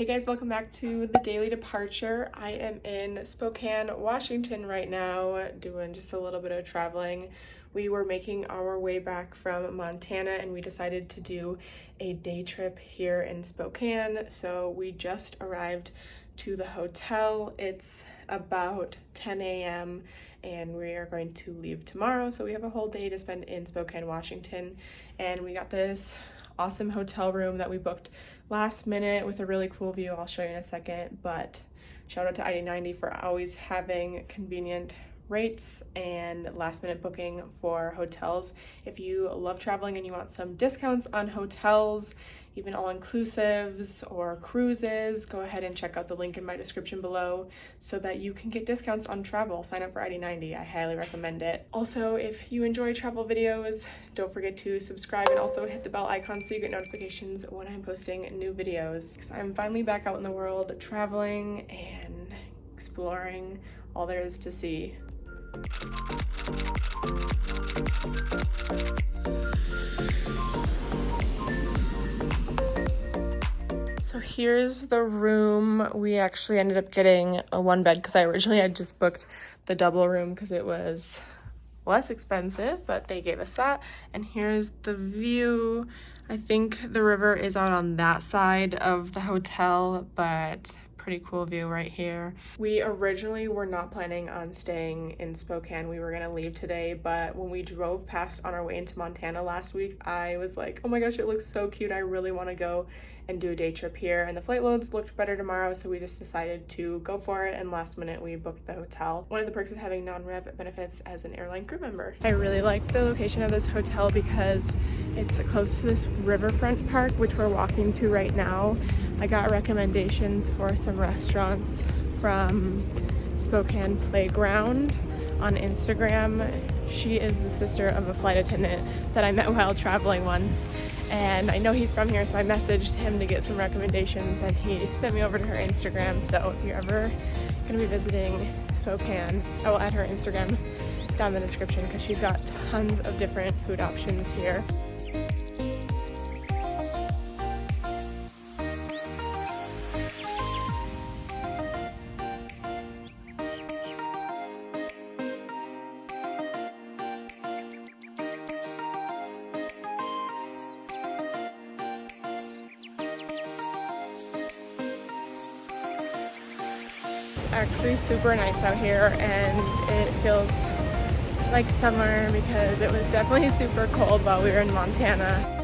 Hey guys, welcome back to the Daily Departure. I am in Spokane, Washington right now, doing just a little bit of traveling. We were making our way back from Montana and we decided to do a day trip here in Spokane. So we just arrived to the hotel. It's about 10 a.m. and we are going to leave tomorrow. So we have a whole day to spend in Spokane, Washington. And we got this awesome hotel room that we booked last minute with a really cool view. I'll show you in a second, but shout out to ID90 for always having convenient rates and last minute booking for hotels. If you love traveling and you want some discounts on hotels, even all-inclusives or cruises, go ahead and check out the link in my description below so that you can get discounts on travel. Sign up for ID90. I highly recommend it. Also, if you enjoy travel videos, don't forget to subscribe and also hit the bell icon so you get notifications when I'm posting new videos. Because I'm finally back out in the world traveling and exploring all there is to see. So here's the room. We actually ended up getting a one bed because I originally had just booked the double room because it was less expensive, but they gave us that. And here's the view. I think the river is out on that side of the hotel, but pretty cool view right here. We originally were not planning on staying in Spokane. We were gonna leave today, but when we drove past on our way into Montana last week, I was like, oh my gosh, it looks so cute. I really wanna go and do a day trip here. And the flight loads looked better tomorrow, so we just decided to go for it. And last minute, we booked the hotel. One of the perks of having non-rev benefits as an airline crew member. I really like the location of this hotel because it's close to this riverfront park, which we're walking to right now. I got recommendations for some restaurants from Spokane Playground on Instagram. She is the sister of a flight attendant that I met while traveling once. And I know he's from here, so I messaged him to get some recommendations and he sent me over to her Instagram. So if you're ever gonna be visiting Spokane, I will add her Instagram down in the description because she's got tons of different food options here. Actually super nice out here and it feels like summer because it was definitely super cold while we were in Montana.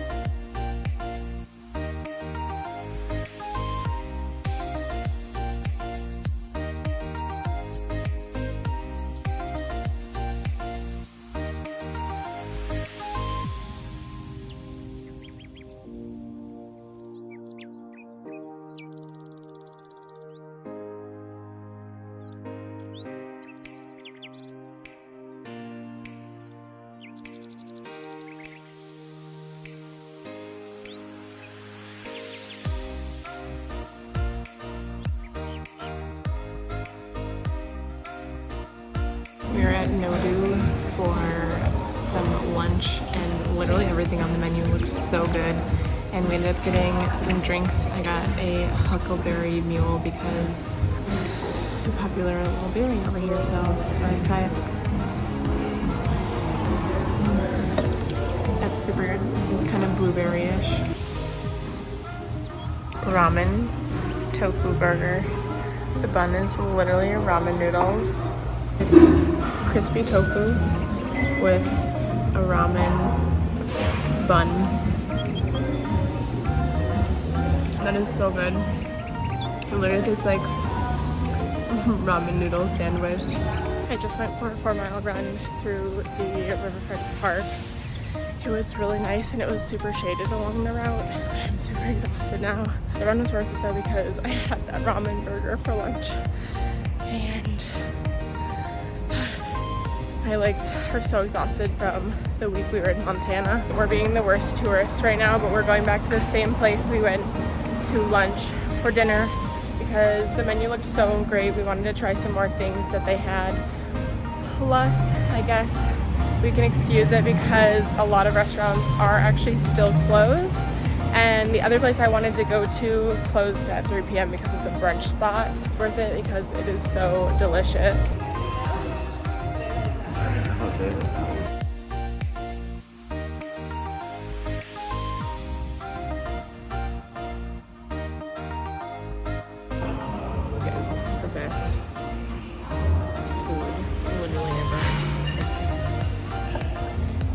We were at Nodu for some lunch and literally everything on the menu looked so good. And we ended up getting some drinks. I got a huckleberry mule because it's a popular little beering over here, so I thought I'd try it. That's super good. It's kind of blueberry-ish. Ramen tofu burger. The bun is literally ramen noodles. It's crispy tofu with a ramen bun. That is so good. It literally tastes like ramen noodle sandwich. I just went for a 4-mile run through the riverfront park. It was really nice and it was super shaded along the route. I'm super exhausted now. The run was worth it though because I had that ramen burger for lunch and my legs are so exhausted from the week we were in Montana. We're being the worst tourists right now, but we're going back to the same place we went to lunch for dinner because the menu looked so great. We wanted to try some more things that they had. Plus, I guess we can excuse it because a lot of restaurants are actually still closed And the other place I wanted to go to closed at 3 p.m. because it's a brunch spot. It's worth it because it is so delicious. Guys, this is the best food literally ever.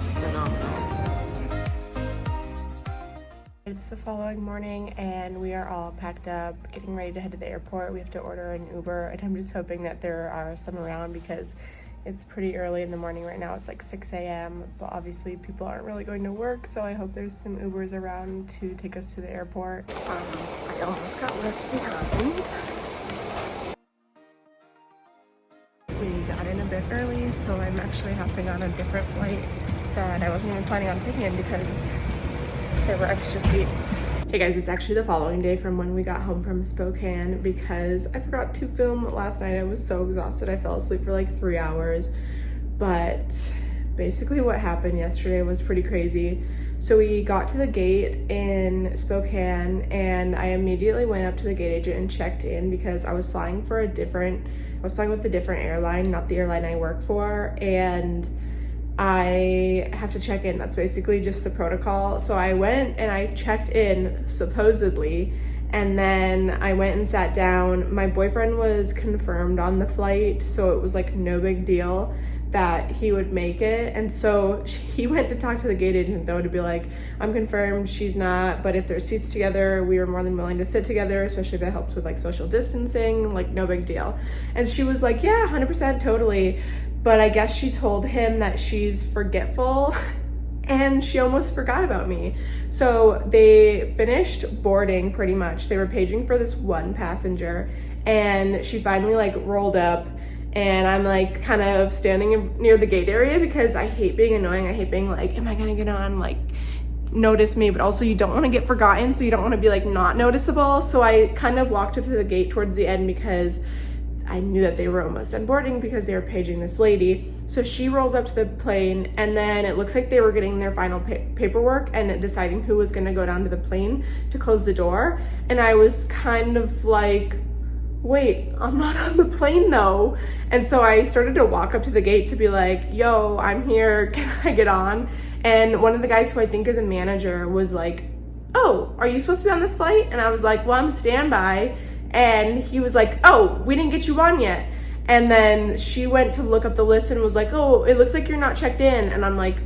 It's phenomenal. It's the following morning and we are all packed up, getting ready to head to the airport. We have to order an Uber and I'm just hoping that there are some around because it's pretty early in the morning right now. It's like 6 a.m. but obviously people aren't really going to work, so I hope there's some Ubers around to take us to the airport. I almost got left behind. We got in a bit early, so I'm actually hopping on a different flight that I wasn't even planning on taking because there were extra seats. Hey guys, it's actually the following day from when we got home from Spokane because I forgot to film last night. I was so exhausted. I fell asleep for like 3 hours. But basically what happened yesterday was pretty crazy. So we got to the gate in Spokane and I immediately went up to the gate agent and checked in because I was flying with a different airline, not the airline I work for, and I have to check in. That's basically just the protocol. So I went and I checked in, supposedly, and then I went and sat down. My boyfriend was confirmed on the flight, so it was like no big deal that he would make it. And so he went to talk to the gate agent though to be like, I'm confirmed, she's not, but if there's seats together, we are more than willing to sit together, especially if that helps with like social distancing, like no big deal. And she was like, yeah, 100% totally. But I guess she told him that she's forgetful and she almost forgot about me. So they finished boarding pretty much. They were paging for this one passenger and she finally like rolled up and I'm like kind of standing near the gate area because I hate being annoying. I hate being like, am I gonna get on? Like, notice me, but also you don't want to get forgotten, so you don't want to be like not noticeable. So I kind of walked up to the gate towards the end because I knew that they were almost done boarding because they were paging this lady. So she rolls up to the plane and then it looks like they were getting their final paperwork and deciding who was going to go down to the plane to close the door. And I was kind of like, wait, I'm not on the plane though. And so I started to walk up to the gate to be like, yo, I'm here, can I get on? And one of the guys who I think is a manager was like, oh, are you supposed to be on this flight? And I was like, well, I'm standby. And he was like, oh, we didn't get you on yet. And then she went to look up the list and was like, oh, it looks like you're not checked in. And I'm like,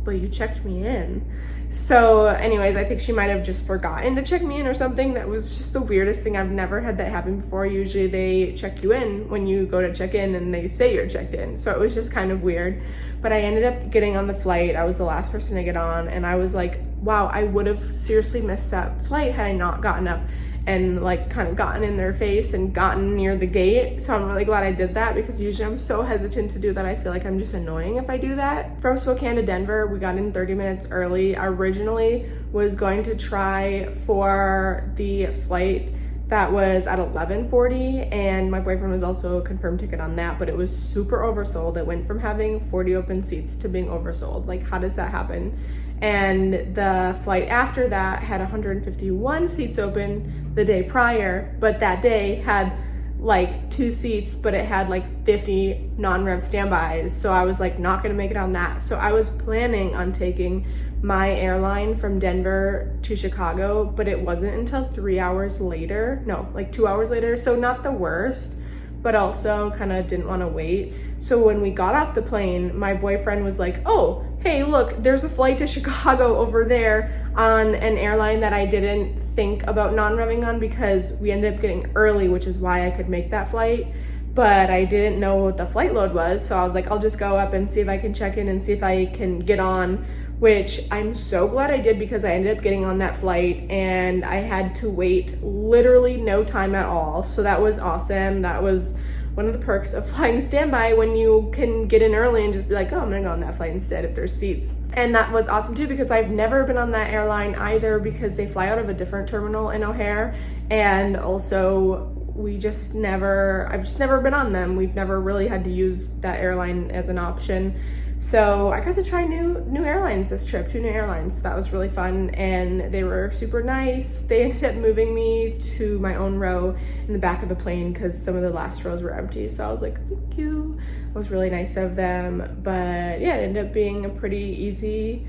but you checked me in. So anyways, I think she might have just forgotten to check me in or something. That was just the weirdest thing. I've never had that happen before. Usually they check you in when you go to check in and they say you're checked in. So it was just kind of weird. But I ended up getting on the flight. I was the last person to get on. And I was like, wow, I would have seriously missed that flight had I not gotten up and like kind of gotten in their face and gotten near the gate. So I'm really glad I did that because usually I'm so hesitant to do that. I feel like I'm just annoying if I do that. From Spokane to Denver, we got in 30 minutes early. I originally was going to try for the flight that was at 11:40 and my boyfriend was also a confirmed ticket on that, but it was super oversold. It went from having 40 open seats to being oversold. Like, how does that happen? And the flight after that had 151 seats open the day prior, but that day had like 2 seats, but it had like 50 non-rev standbys. So I was like not gonna make it on that. So I was planning on taking my airline from Denver to Chicago, but it wasn't until 3 hours later, no, like 2 hours later. So not the worst, but also kind of didn't want to wait. So when we got off the plane, my boyfriend was like, oh, hey, look, there's a flight to Chicago over there on an airline that I didn't think about non-revving on because we ended up getting early, which is why I could make that flight. But I didn't know what the flight load was. So I was like, I'll just go up and see if I can check in and see if I can get on, which I'm so glad I did because I ended up getting on that flight and I had to wait literally no time at all. So that was awesome. That was one of the perks of flying standby when you can get in early and just be like, oh, I'm gonna go on that flight instead if there's seats. And that was awesome too because I've never been on that airline either because they fly out of a different terminal in O'Hare, and also I've just never been on them. We've never really had to use that airline as an option. So I got to try new airlines this trip, 2 new airlines. So that was really fun, and they were super nice. They ended up moving me to my own row in the back of the plane because some of the last rows were empty. So I was like, thank you. It was really nice of them. But yeah, it ended up being a pretty easy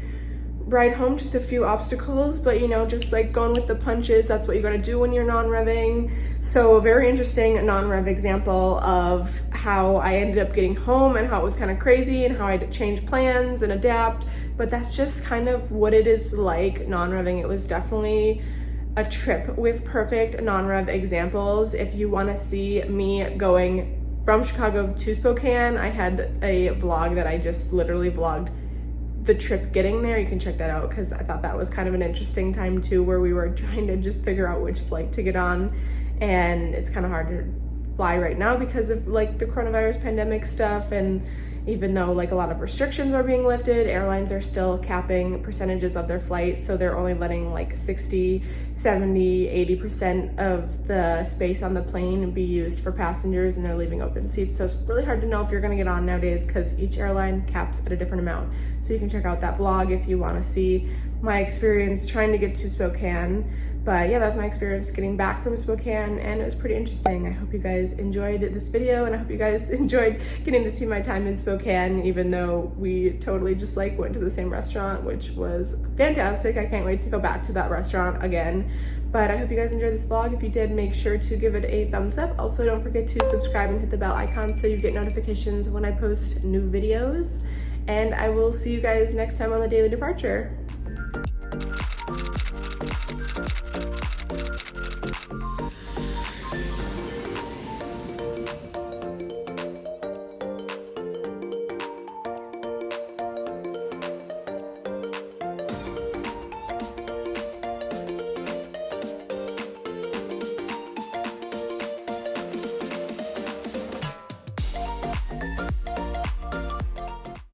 ride home, just a few obstacles, but you know, just like going with the punches. That's what you gotta do when you're non-revving. So a very interesting non-rev example of how I ended up getting home and how it was kind of crazy and how I had to change plans and adapt, but that's just kind of what it is like non-revving. It was definitely a trip with perfect non-rev examples. If you want to see me going from Chicago to Spokane, I had a vlog that I just literally vlogged the trip getting there. You can check that out because I thought that was kind of an interesting time too, where we were trying to just figure out which flight to get on, and it's kind of hard to fly right now because of like the coronavirus pandemic stuff. And even though like a lot of restrictions are being lifted, airlines are still capping percentages of their flights, so they're only letting like 60, 70, 80% of the space on the plane be used for passengers, and they're leaving open seats. So it's really hard to know if you're going to get on nowadays because each airline caps at a different amount. So you can check out that vlog if you want to see my experience trying to get to Spokane. But yeah, that was my experience getting back from Spokane, and it was pretty interesting. I hope you guys enjoyed this video, and I hope you guys enjoyed getting to see my time in Spokane, even though we totally just like went to the same restaurant, which was fantastic. I can't wait to go back to that restaurant again. But I hope you guys enjoyed this vlog. If you did, make sure to give it a thumbs up. Also, don't forget to subscribe and hit the bell icon so you get notifications when I post new videos. And I will see you guys next time on The Daily Departure.